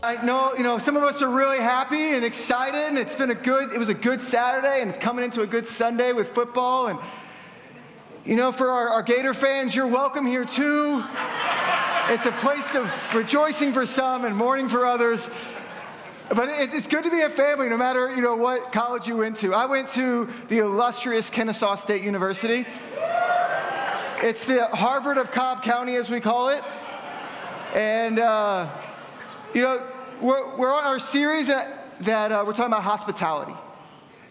I know, some of us are really happy and excited, and it was a good Saturday, and it's coming into a good Sunday with football. And, for our Gator fans, you're welcome here too. It's a place of rejoicing for some and mourning for others. But it's good to be a family, no matter, what college you went to. I went to the illustrious Kennesaw State University. It's the Harvard of Cobb County, as we call it. And, we're on our series that we're talking about hospitality.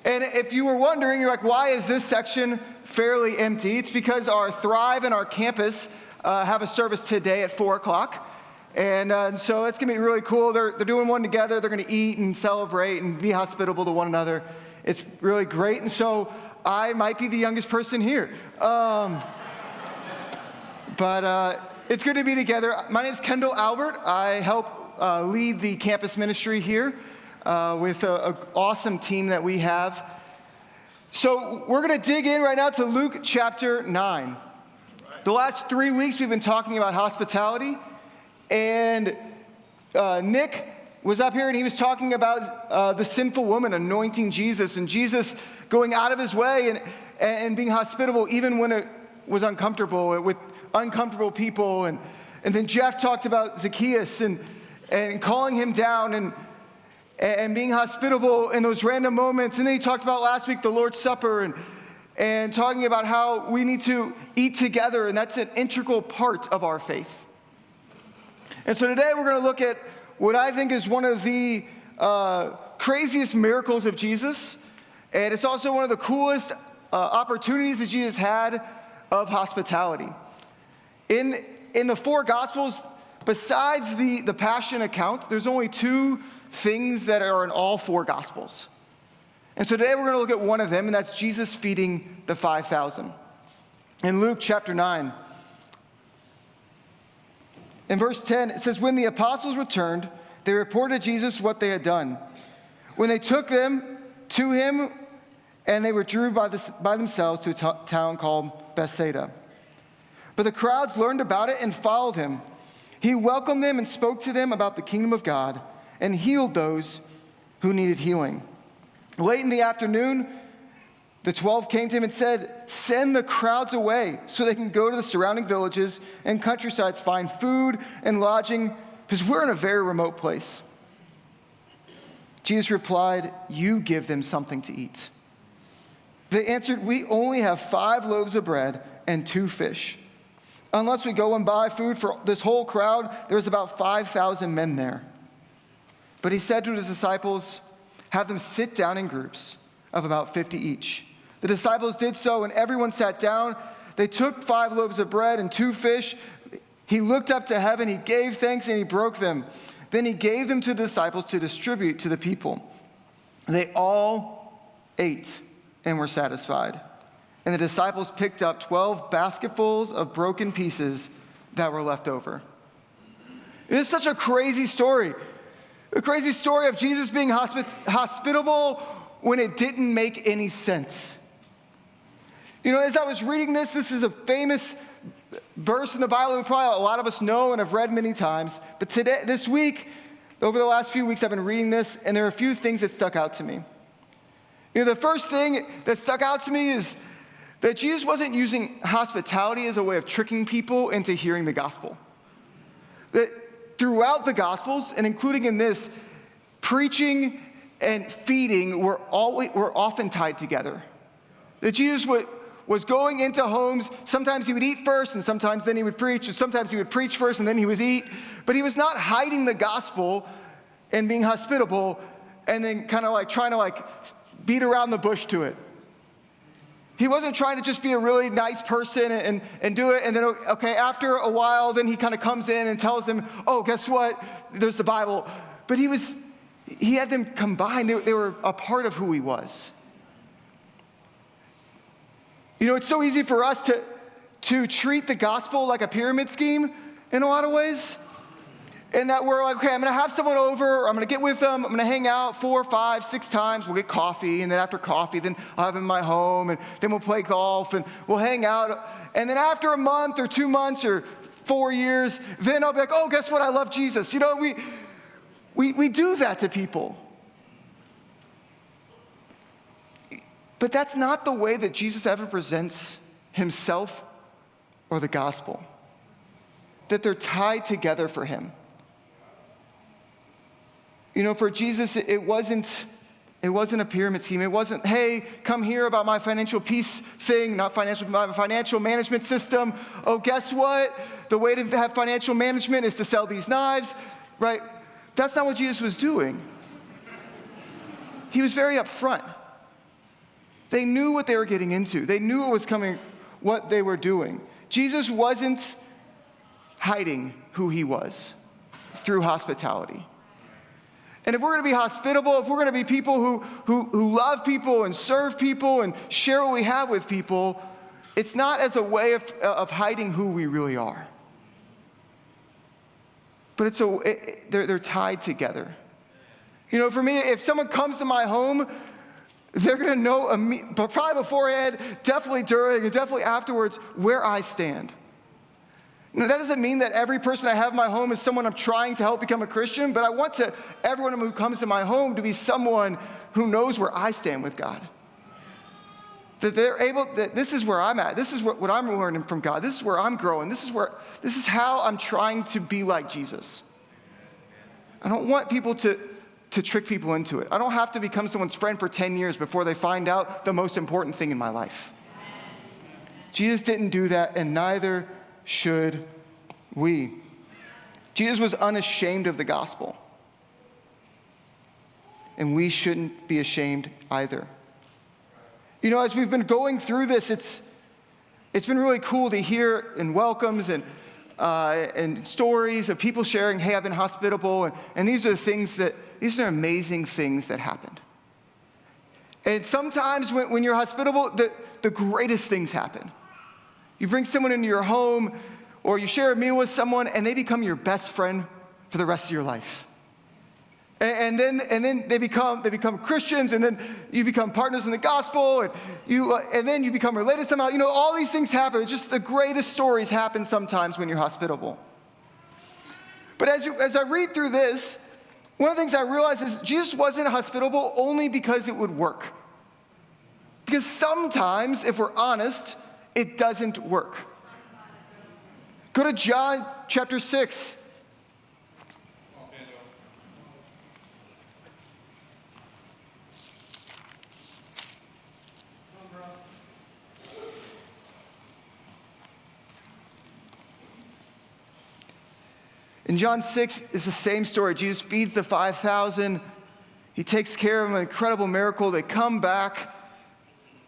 And if you were wondering, you're like, why is this section fairly empty? It's because our Thrive and our campus have a service today at 4 o'clock. And so it's going to be really cool. They're doing one together. They're going to eat and celebrate and be hospitable to one another. It's really great. And so I might be the youngest person here. But it's good to be together. My name's Kendall Albert. I help lead the campus ministry here with an awesome team that we have. So we're going to dig in right now to Luke chapter 9. The last 3 weeks we've been talking about hospitality. And Nick was up here and he was talking about the sinful woman anointing Jesus and Jesus going out of his way and being hospitable even when it was uncomfortable with uncomfortable people. And then Jeff talked about Zacchaeus and calling him down and being hospitable in those random moments. And then he talked about last week the Lord's Supper and talking about how we need to eat together, and that's an integral part of our faith. And so today we're going to look at what I think is one of the craziest miracles of Jesus, and it's also one of the coolest opportunities that Jesus had of hospitality. In the 4 Gospels, besides the Passion account, there's only 2 things that are in all 4 Gospels. And so today we're going to look at one of them, and that's Jesus feeding the 5,000. In Luke chapter 9, in verse 10, it says, "When the apostles returned, they reported to Jesus what they had done. When they took them to him, and they withdrew by themselves to a town called Bethsaida. But the crowds learned about it and followed him. He welcomed them and spoke to them about the kingdom of God and healed those who needed healing. Late in the afternoon, the 12 came to him and said, 'Send the crowds away so they can go to the surrounding villages and countrysides, find food and lodging, because we're in a very remote place.' Jesus replied, 'You give them something to eat.' They answered, 'We only have 5 loaves of bread and 2 fish. Unless we go and buy food for this whole crowd, there's about 5,000 men there.' But he said to his disciples, 'Have them sit down in groups of about 50 each.' The disciples did so, and everyone sat down. They took 5 loaves of bread and 2 fish. He looked up to heaven, he gave thanks, and he broke them. Then he gave them to the disciples to distribute to the people. They all ate and were satisfied. And the disciples picked up 12 basketfuls of broken pieces that were left over." It is such a crazy story. A crazy story of Jesus being hospitable when it didn't make any sense. As I was reading this is a famous verse in the Bible that probably a lot of us know and have read many times. But this week, over the last few weeks, I've been reading this, and there are a few things that stuck out to me. The first thing that stuck out to me is that Jesus wasn't using hospitality as a way of tricking people into hearing the gospel. That throughout the Gospels, and including in this, preaching and feeding were often tied together. That Jesus was going into homes. Sometimes he would eat first, and sometimes then he would preach, or sometimes he would preach first and then he would eat. But he was not hiding the gospel and being hospitable and then kind of like trying to like beat around the bush to it. He wasn't trying to just be a really nice person and do it, and then, okay, after a while, then he kind of comes in and tells them, "Oh, guess what? There's the Bible." But he had them combined. They were a part of who he was. It's so easy for us to treat the gospel like a pyramid scheme in a lot of ways. And that we're like, okay, I'm going to have someone over, or I'm going to get with them, I'm going to hang out 4, 5, 6 times, we'll get coffee, and then after coffee, then I'll have them in my home, and then we'll play golf, and we'll hang out. And then after a month or 2 months or 4 years, then I'll be like, oh, guess what? I love Jesus. We do that to people. But that's not the way that Jesus ever presents himself or the gospel. That they're tied together for him. For Jesus, it wasn't a pyramid scheme. It wasn't, hey, come hear about my financial peace thing, my financial management system. Oh, guess what? The way to have financial management is to sell these knives, right? That's not what Jesus was doing. He was very upfront. They knew what they were getting into. They knew what was coming, what they were doing. Jesus wasn't hiding who he was through hospitality. And if we're going to be hospitable, if we're going to be people who love people and serve people and share what we have with people, it's not as a way of hiding who we really are. But they're tied together. For me, if someone comes to my home, they're going to know, but probably beforehand, definitely during, and definitely afterwards, where I stand. Now, that doesn't mean that every person I have in my home is someone I'm trying to help become a Christian, but I want everyone who comes to my home to be someone who knows where I stand with God. That this is where I'm at. This is what I'm learning from God. This is where I'm growing. This is how I'm trying to be like Jesus. I don't want people to trick people into it. I don't have to become someone's friend for 10 years before they find out the most important thing in my life. Jesus didn't do that, and neither should we. Jesus was unashamed of the gospel. And we shouldn't be ashamed either. As we've been going through this, it's been really cool to hear in welcomes and stories of people sharing, hey, I've been hospitable, and these are amazing things that happened. And sometimes when you're hospitable, the greatest things happen. You bring someone into your home, or you share a meal with someone, and they become your best friend for the rest of your life. And then they become Christians, and then you become partners in the gospel, and then you become related somehow. All these things happen. It's just the greatest stories happen sometimes when you're hospitable. But as I read through this, one of the things I realized is Jesus wasn't hospitable only because it would work. Because sometimes, if we're honest, it doesn't work. Go to John chapter 6. In John 6, it's the same story. Jesus feeds the 5,000. He takes care of an incredible miracle. They come back.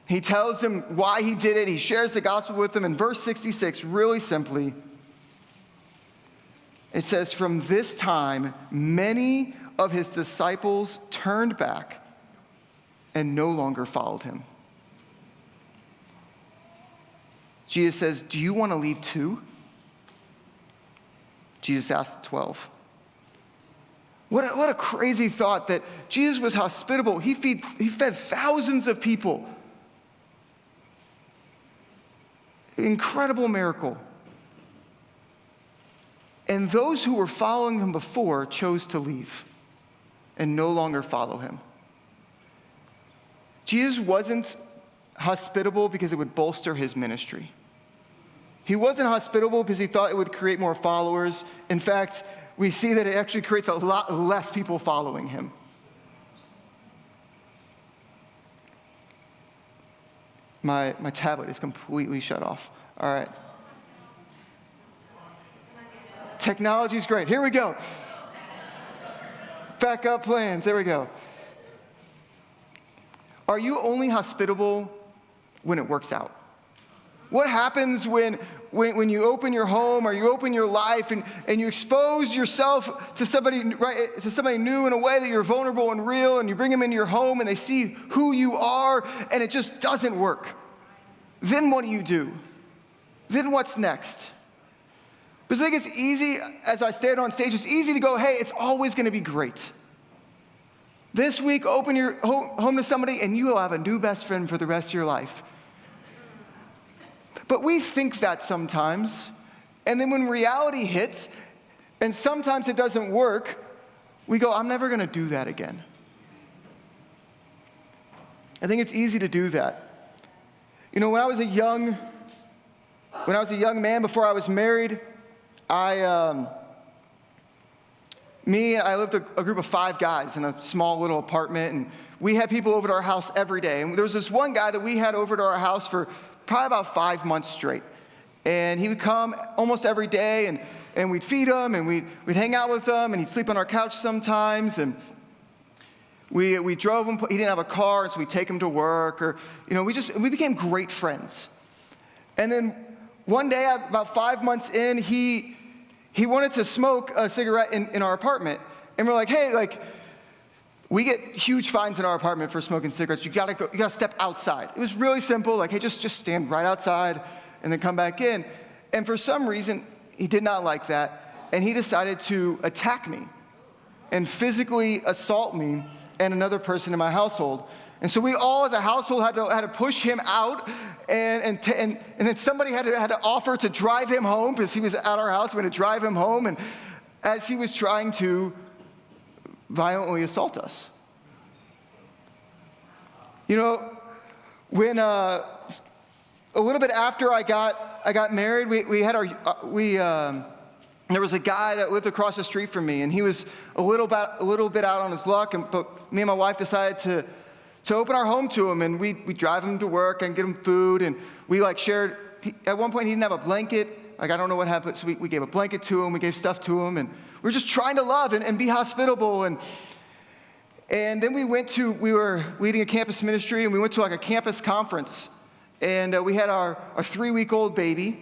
He tells them why he did it. He shares the gospel with them. In verse 66, really simply, it says, from this time, many of his disciples turned back and no longer followed him. Jesus says, do you want to leave too? Jesus asked the 12. What a crazy thought that Jesus was hospitable. He fed thousands of people. Incredible miracle. And those who were following him before chose to leave and no longer follow him. Jesus wasn't hospitable because it would bolster his ministry. He wasn't hospitable because he thought it would create more followers. In fact, we see that it actually creates a lot less people following him. My tablet is completely shut off. All right. Technology's great. Here we go. Backup plans. There we go. Are you only hospitable when it works out? What happens when you open your home or you open your life and you expose yourself to somebody, right, to somebody new in a way that you're vulnerable and real, and you bring them into your home and they see who you are and it just doesn't work? Then what do? Then what's next? Because I think it's easy, as I stand on stage, it's easy to go, hey, it's always going to be great. This week, open your home to somebody and you will have a new best friend for the rest of your life. But we think that sometimes, and then when reality hits, and sometimes it doesn't work, we go, I'm never going to do that again. I think it's easy to do that. You know, when I was a young man, before I was married, I lived a group of 5 guys in a small little apartment, and we had people over to our house every day. And there was this one guy that we had over to our house for probably about 5 months straight. And he would come almost every day, and we'd feed him, and we'd hang out with him, and he'd sleep on our couch sometimes, and we drove him. He didn't have a car, and so we'd take him to work, or, you know, we became great friends. And then one day, about 5 months in, he wanted to smoke a cigarette in our apartment. And we're like, hey, like, we get huge fines in our apartment for smoking cigarettes. You gotta step outside. It was really simple, like, hey, just stand right outside and then come back in. And for some reason, he did not like that. And he decided to attack me and physically assault me and another person in my household. And so we all, as a household, had to push him out, and then somebody had to offer to drive him home because he was at our house. We had to drive him home, and as he was trying to violently assault us. You know, when a little bit after I got married, there was a guy that lived across the street from me, and he was a little bit out on his luck, but me and my wife decided to open our home to him, and we drive him to work and get him food, and we like shared. At one point, he didn't have a blanket. Like, I don't know what happened, so we gave a blanket to him, we gave stuff to him, and we were just trying to love and be hospitable. And then we were leading a campus ministry, and we went to like a campus conference, and we had our 3-week-old baby,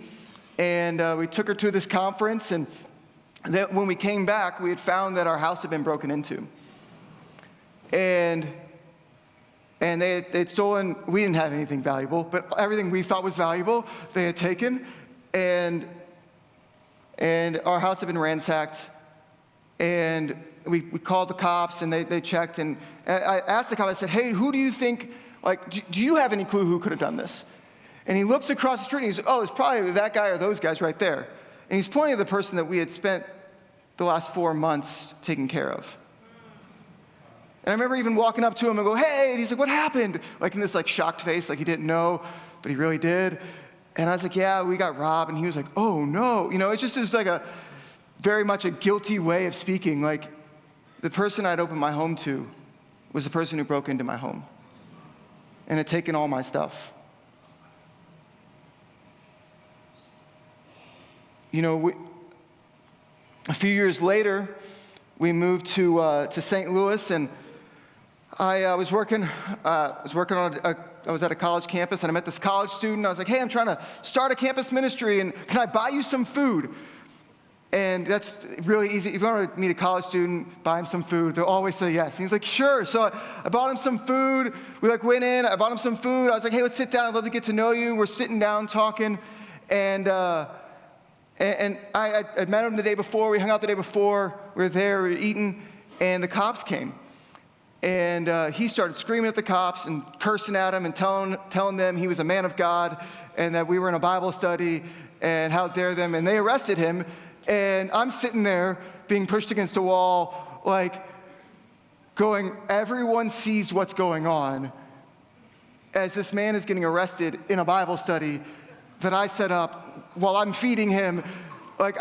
and we took her to this conference, and then when we came back, we had found that our house had been broken into. And they'd stolen, we didn't have anything valuable, but everything we thought was valuable, they had taken. And our house had been ransacked. And we called the cops, and they checked. And I asked the cop, I said, hey, who do you think, like, do you have any clue who could have done this? And he looks across the street, and he's like, oh, it's probably that guy or those guys right there. And he's pointing at the person that we had spent the last 4 months taking care of. And I remember even walking up to him and go, hey, and he's like, what happened? Like in this like shocked face, like he didn't know, but he really did. And I was like, yeah, we got robbed. And he was like, oh no. You know, it just is like a very much a guilty way of speaking. Like the person I'd opened my home to was the person who broke into my home and had taken all my stuff. You know, a few years later, we moved to St. Louis, and I was at a college campus, and I met this college student. I was like, hey, I'm trying to start a campus ministry, and can I buy you some food? And that's really easy. If you want to meet a college student, buy him some food, they'll always say yes. And he's like, sure. So I bought him some food. We went in, I bought him some food. I was like, hey, let's sit down. I'd love to get to know you. We're sitting down talking, and I met him the day before. We hung out the day before. We were there, we were eating, and the cops came. And he started screaming at the cops and cursing at them and telling them he was a man of God and that we were in a Bible study and how dare them. And they arrested him. And I'm sitting there being pushed against a wall, like going, everyone sees what's going on as this man is getting arrested in a Bible study that I set up while I'm feeding him. Like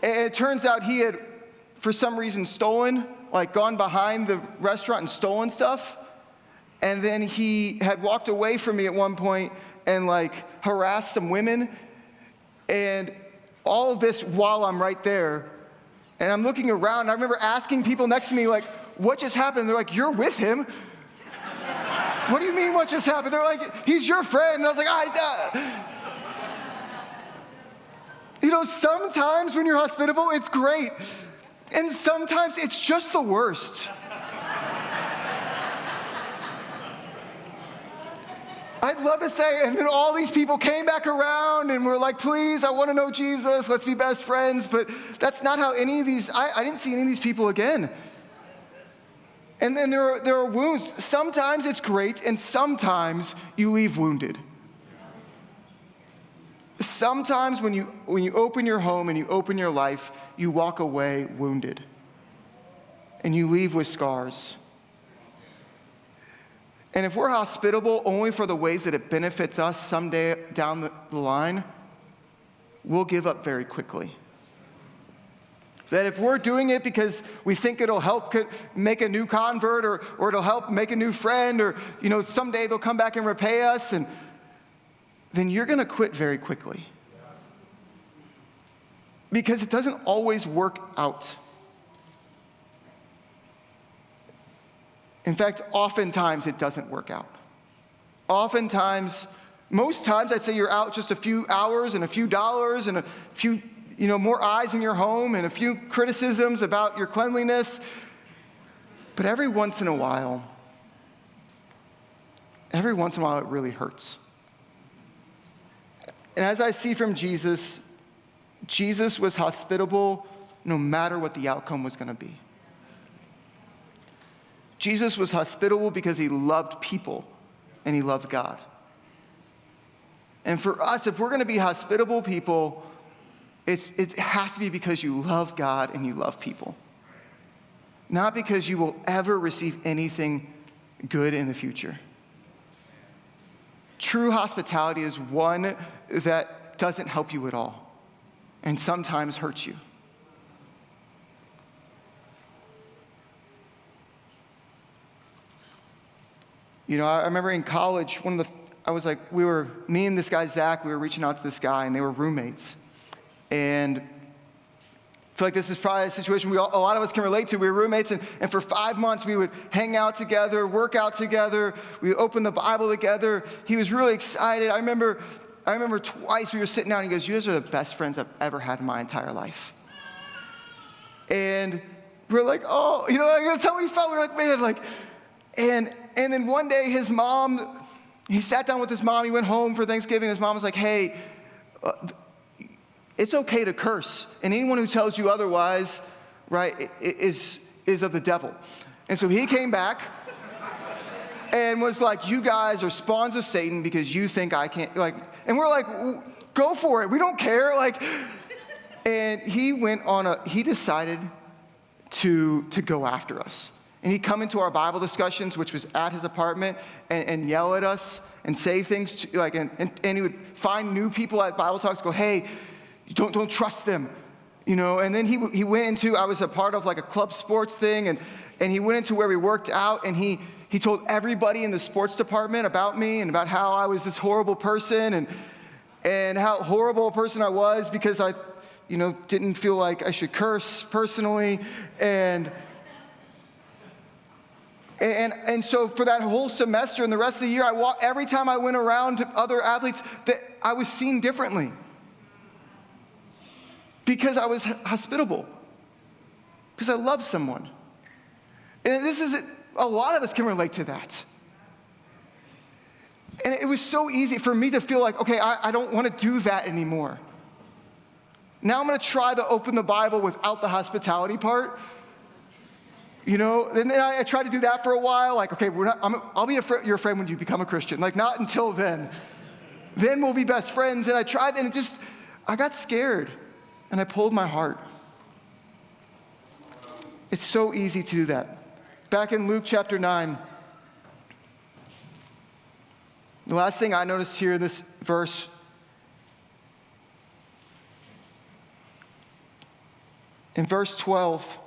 it turns out he had, for some reason, gone behind the restaurant and stolen stuff. And then he had walked away from me at one point and harassed some women. And all of this while I'm right there. And I'm looking around, and I remember asking people next to me, what just happened? They're like, you're with him? What do you mean, what just happened? They're like, he's your friend. And I was like, You know, sometimes when you're hospitable, it's great. And sometimes it's just the worst. I'd love to say, and then all these people came back around and were like, please, I want to know Jesus, let's be best friends. But that's not how any of these, I didn't see any of these people again. And then there are wounds. Sometimes it's great, and sometimes you leave wounded. Sometimes when you open your home and you open your life, you walk away wounded. and you leave with scars. And if we're hospitable only for the ways that it benefits us someday down the line, we'll give up very quickly. That if we're doing it because we think it'll help make a new convert or it'll help make a new friend or, someday they'll come back and repay us, and then you're going to quit very quickly. Because it doesn't always work out. In fact, oftentimes it doesn't work out. Oftentimes, most times I'd say you're out just a few hours and a few dollars and a few, more eyes in your home and a few criticisms about your cleanliness. But every once in a while, it really hurts. And as I see from Jesus, Jesus was hospitable no matter what the outcome was going to be. Jesus was hospitable because he loved people and he loved God. And for us, if we're going to be hospitable people, it has to be because you love God and you love people. Not because you will ever receive anything good in the future. True hospitality is one that doesn't help you at all and sometimes hurts you. I remember in college, me and this guy, Zach, we were reaching out to this guy, and they were roommates. And I feel like this is probably a situation a lot of us can relate to. We were roommates, and for 5 months, we would hang out together, work out together. We would open the Bible together. He was really excited. I remember twice we were sitting down, and he goes, "You guys are the best friends I've ever had in my entire life." And we're like, oh, that's how we felt. We're like, man, and then one day his mom, he sat down with his mom. He went home for Thanksgiving. His mom was like, "Hey, it's okay to curse. And anyone who tells you otherwise, right, is of the devil." And so he came back and was like, "You guys are spawns of Satan because you think I can't," and we're like, "Go for it. We don't care." And he decided to go after us. And he'd come into our Bible discussions, which was at his apartment, and yell at us and say things and he would find new people at Bible talks, go, "Hey, don't trust them," And then he went into, I was a part of a club sports thing, and he went into where we worked out, and he told everybody in the sports department about me and about how I was this horrible person and how horrible a person I was because I, didn't feel like I should curse personally. And so for that whole semester and the rest of the year, every time I went around to other athletes, that I was seen differently because I was hospitable, because I love someone. And a lot of us can relate to that. And it was so easy for me to feel like, okay, I don't want to do that anymore. Now I'm going to try to open the Bible without the hospitality part. And then I tried to do that for a while. Okay, I'll be your friend when you become a Christian. Not until then. Then we'll be best friends. And I tried, and I got scared, and I pulled my heart. It's so easy to do that. Back in Luke chapter 9, the last thing I noticed here in this verse, in verse 12,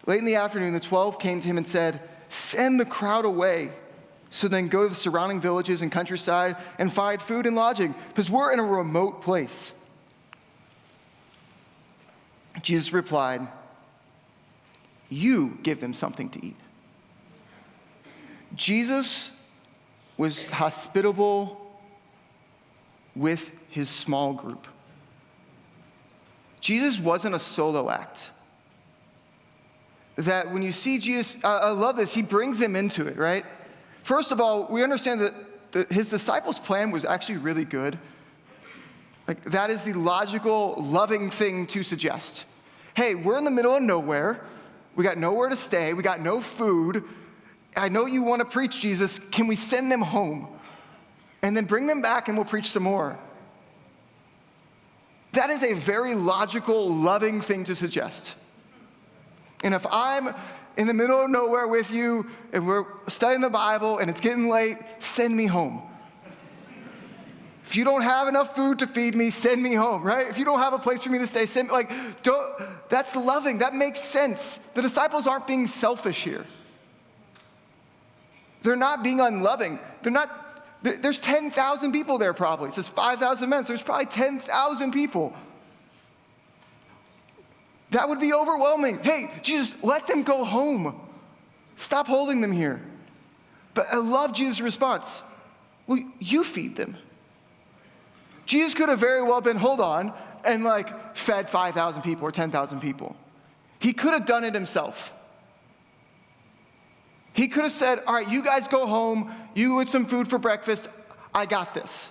late in the afternoon, the 12 came to him and said, "Send the crowd away, so then go to the surrounding villages and countryside and find food and lodging, because we're in a remote place." Jesus replied, "You give them something to eat." Jesus was hospitable with his small group. Jesus wasn't a solo act. That when you see Jesus, I love this, he brings them into it, right? First of all, we understand that his disciples' plan was actually really good. That is the logical, loving thing to suggest. Hey, we're in the middle of nowhere. We got nowhere to stay. We got no food. I know you want to preach, Jesus. Can we send them home? And then bring them back and we'll preach some more. That is a very logical, loving thing to suggest. And if I'm in the middle of nowhere with you and we're studying the Bible and it's getting late, send me home. If you don't have enough food to feed me, send me home, right? If you don't have a place for me to stay, send me, that's loving. That makes sense. The disciples aren't being selfish here. They're not being unloving. There's 10,000 people there probably. It says 5,000 men, so there's probably 10,000 people. That would be overwhelming. Hey, Jesus, let them go home. Stop holding them here. But I love Jesus' response. Well, you feed them. Jesus could have very well been, hold on, and fed 5,000 people or 10,000 people. He could have done it himself. He could have said, all right, you guys go home, you eat some food for breakfast, I got this.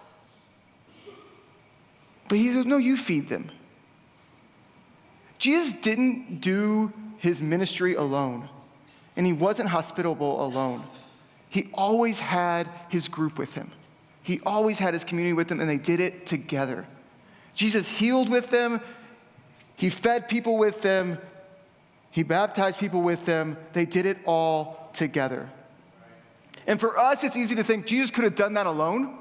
But he said, no, you feed them. Jesus didn't do his ministry alone, and he wasn't hospitable alone. He always had his group with him. He always had his community with them, and they did it together. Jesus healed with them. He fed people with them. He baptized people with them. They did it all together. And for us, it's easy to think Jesus could have done that alone.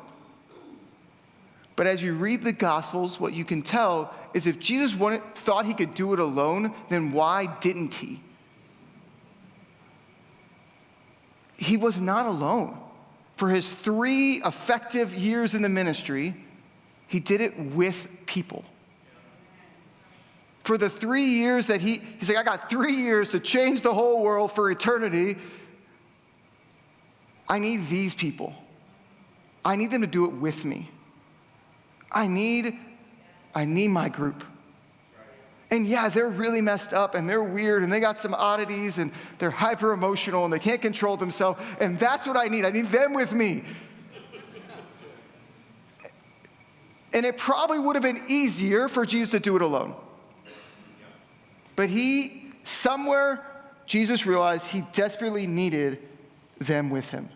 But as you read the Gospels, what you can tell is if Jesus thought he could do it alone, then why didn't he? He was not alone. For his 3 effective years in the ministry, he did it with people. For the 3 years that he's like, I got 3 years to change the whole world for eternity. I need these people. I need them to do it with me. I need my group. And yeah, they're really messed up and they're weird and they got some oddities and they're hyper emotional and they can't control themselves. And that's what I need. I need them with me. And it probably would have been easier for Jesus to do it alone. But Jesus realized he desperately needed them with him.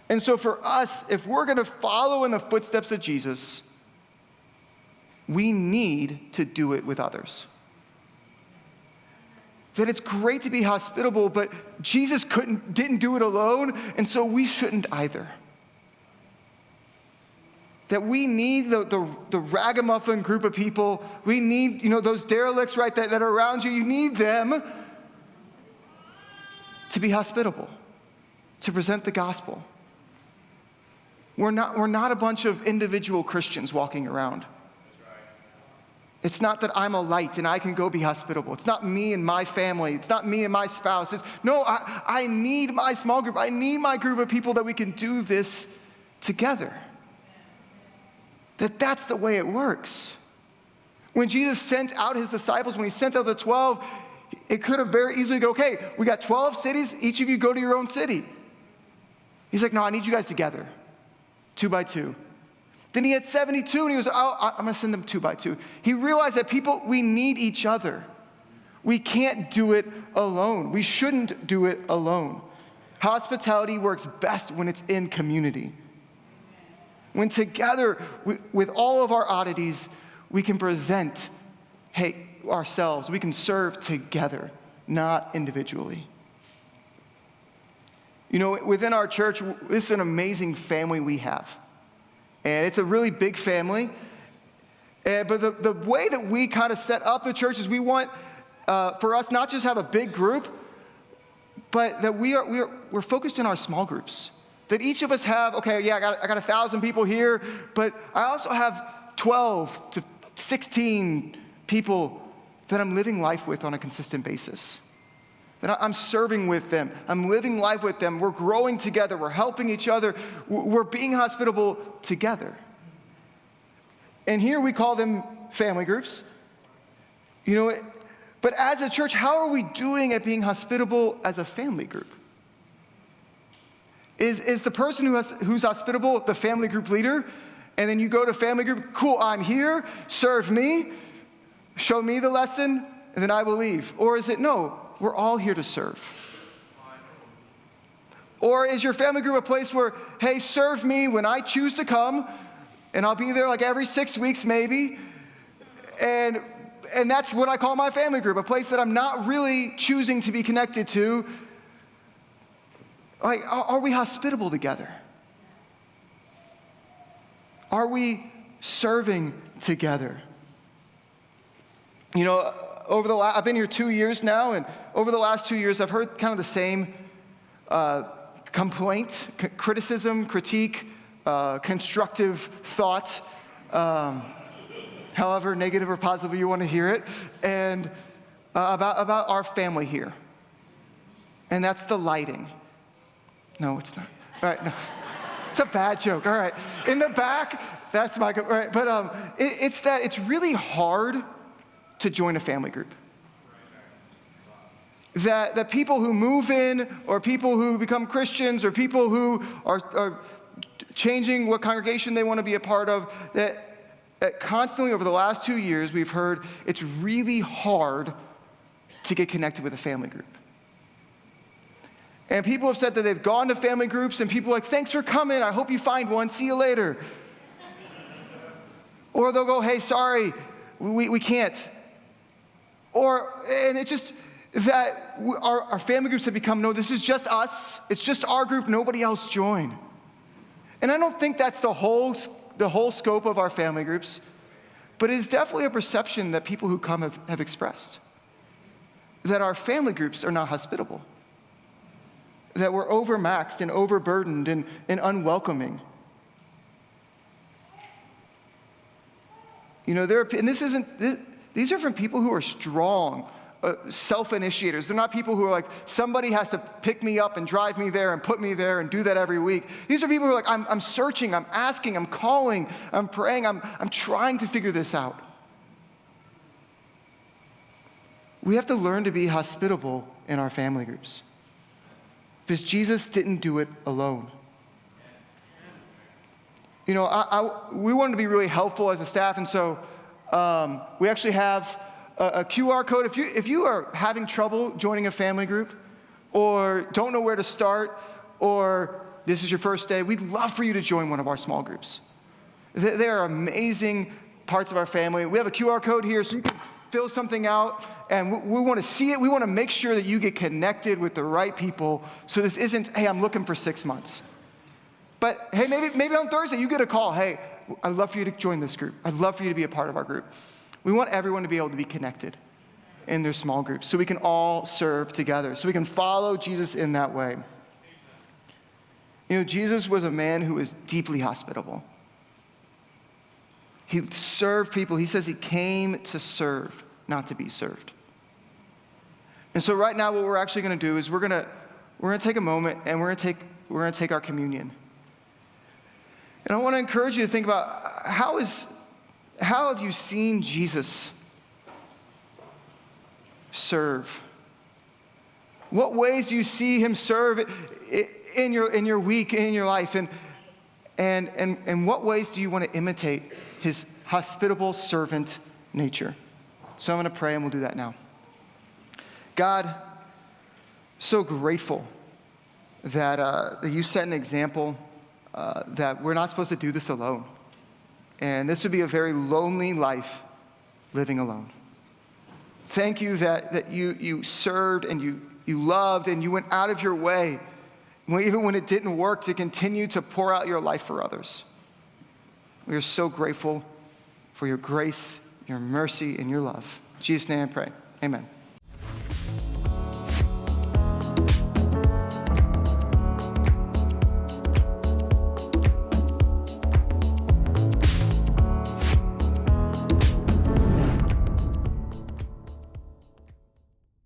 And so for us, if we're going to follow in the footsteps of Jesus, we need to do it with others. That it's great to be hospitable, but Jesus didn't do it alone, and so we shouldn't either. That we need the ragamuffin group of people. We need, those derelicts, right, that are around you. You need them to be hospitable, to present the gospel. We're not a bunch of individual Christians walking around. It's not that I'm a light and I can go be hospitable. It's not me and my family. It's not me and my spouse. I need my small group. I need my group of people that we can do this together. That's the way it works. When Jesus sent out his disciples, when he sent out the 12, it could have very easily go, okay, we got 12 cities. Each of you go to your own city. He's like, no, I need you guys together, 2 by 2. Then he had 72, and he was, I'm going to send them 2 by 2. He realized that we need each other. We can't do it alone. We shouldn't do it alone. Hospitality works best when it's in community. When together, with all of our oddities, we can present, ourselves. We can serve together, not individually. Within our church, this is an amazing family we have. And it's a really big family. But the way that we kind of set up the church is we want, for us, not just have a big group, but that we're focused in our small groups. That each of us have, I got 1,000 people here, but I also have 12 to 16 people that I'm living life with on a consistent basis. That I'm serving with them. I'm living life with them. We're growing together. We're helping each other. We're being hospitable together. And here we call them family groups. But as a church, how are we doing at being hospitable as a family group? Is the person who's hospitable the family group leader? And then you go to family group, cool, I'm here, serve me, show me the lesson, and then I will leave. Or is it, no, we're all here to serve? Or is your family group a place where, hey, serve me when I choose to come, and I'll be there every 6 weeks maybe, and that's what I call my family group, a place that I'm not really choosing to be connected to. Like, are we hospitable together? Are we serving together? You know, I've been here 2 years now, and over the last 2 years, I've heard kind of the same complaint, criticism, critique, constructive thought, however negative or positive you want to hear it, and about our family here. And that's the lighting. No, it's not. All right, no. It's a bad joke. All right. In the back, that's my, all right. But it's really hard to join a family group. That people who move in, or people who become Christians, or people who are changing what congregation they want to be a part of, that constantly over the last 2 years we've heard it's really hard to get connected with a family group. And people have said that they've gone to family groups, and people are like, thanks for coming, I hope you find one, see you later. Or they'll go, hey, sorry, we can't. And it's just that our family groups have become, no, this is just us, it's just our group, nobody else join. And I don't think that's the whole scope of our family groups, but it is definitely a perception that people who come have expressed, that our family groups are not hospitable, that we're overmaxed and overburdened and unwelcoming. You know, these are from people who are strong, self-initiators. They're not people who are like, somebody has to pick me up and drive me there and put me there and do that every week. These are people who are like, I'm searching, I'm asking, I'm calling, I'm praying, I'm trying to figure this out. We have to learn to be hospitable in our family groups, because Jesus didn't do it alone. You know, we wanted to be really helpful as a staff, and so we actually have a QR code. If you are having trouble joining a family group, or don't know where to start, or this is your first day, we'd love for you to join one of our small groups. They are amazing parts of our family. We have a QR code here, so you can fill something out, and we want to see it. We want to make sure that you get connected with the right people, so this isn't, hey, I'm looking for 6 months. But hey, maybe on Thursday you get a call, hey, I'd love for you to join this group. I'd love for you to be a part of our group. We want everyone to be able to be connected in their small groups, so we can all serve together, so we can follow Jesus in that way. You know, Jesus was a man who was deeply hospitable. He served people. He says he came to serve, not to be served. And so right now what we're actually going to do is we're going to take a moment, and we're going to take our communion. And I want to encourage you to think about how have you seen Jesus serve? What ways do you see him serve in your week, in your life? And what ways do you want to imitate his hospitable servant nature? So I'm going to pray, and we'll do that now. God, so grateful that you set an example that we're not supposed to do this alone. And this would be a very lonely life living alone. Thank you that you served, and you loved, and you went out of your way, even when it didn't work, to continue to pour out your life for others. We are so grateful for your grace, your mercy, and your love. In Jesus' name I pray. Amen.